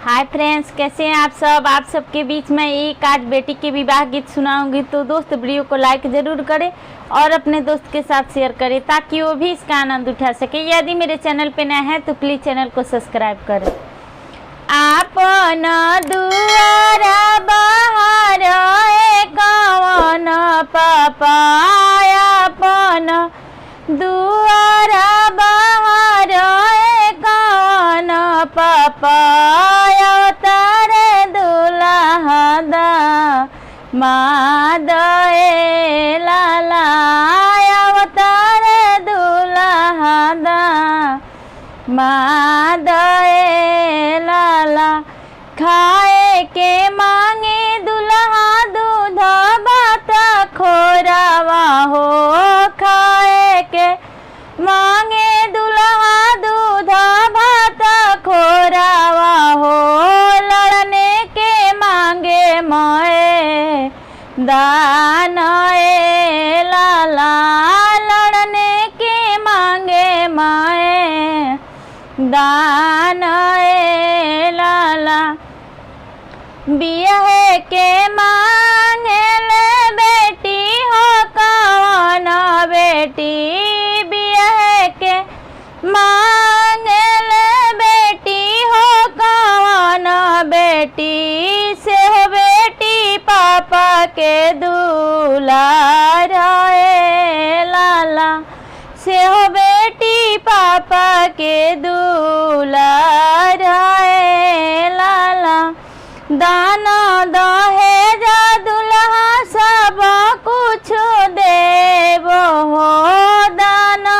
Hi friends, कैसे हैं आप सब। आप सबके बीच में एक आज बेटी के विवाह गीत सुनाऊंगी, तो दोस्त वीडियो को लाइक ज़रूर करें और अपने दोस्त के साथ शेयर करें ताकि वो भी इसका आनंद उठा सके। यदि मेरे चैनल पे नया है तो प्लीज़ चैनल को सब्सक्राइब करें। आपन दुआरा बाहर कवन पापा, आपन दुआरा बाहर कवन पापा, तारे दुल्हा दा मादए लाला, तारे दूल्हा दा मादए लाला। खाए के मांगे दुल्हा दूध भात खोरावा हो, खाए के मांगे दुल्हा दूध भात खोरावा हो, लड़ने के मांगे मोए दान ए लाला, लड़ने के मांगे मोए दान ए लाला। बियाह के मांगे ले बेटी हो कौन बेटी, बियाह के मांगे ले बेटी हो कौन बेटी, से हो बेटी पापा के दुलार ए लाला, से हो बेटी पापा के दुलार ए लाला। दाना दहेज दुल्हा सब कुछ देवो हो, दाना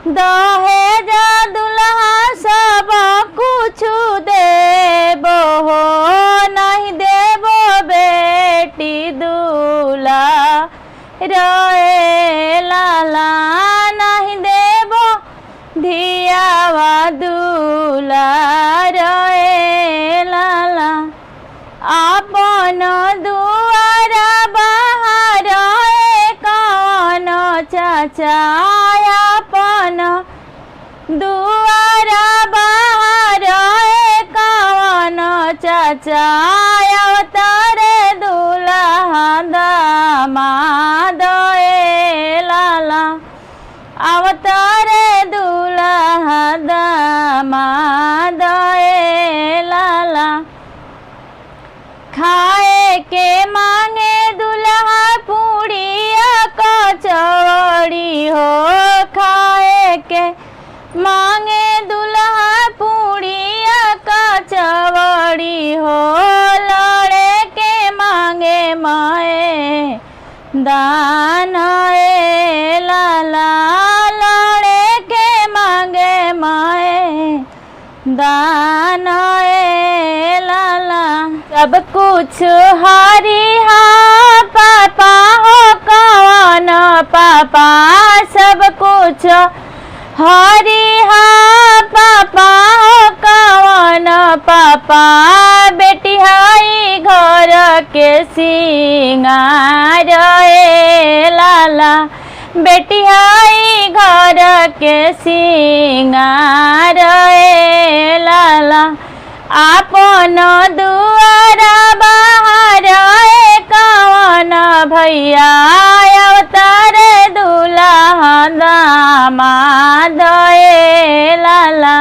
दहेज दुल्हा सब कुछ देवो हो, नहीं देवो बेटी दूल्हा रे लाला, नहीं देवो धियावा दूल्हा रे लाला। आपन दुआरा बाहर कवन चाचा, आपन दुआरा बाहर कवन चाचा, तारे दूल्हा दामाद ए लाला, अवतारे दूल्हा दामाद ए लाला। खाए के मांगे दुल्हा पूड़िया कचौड़ी हो, खाए के मांगे दुल्हा पूड़िया कचौड़ी हो, लड़े के मांगे माए दान ए लाला, लड़े के मांगे माए दान ए लाला। सब कुछ हरी हा पापा हो कौन पापा, सब कुछ हरी हा पापा हो कौन पापा, बेटी हाई घर के सिंगार ए लाला, बेटी हाई घर के सिंगार ए लाला। आपन दुआरा बाहर कवन भैया, अवतारे दूल्हा दामाद ए लाला,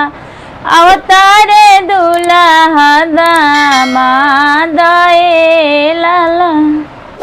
अवतारे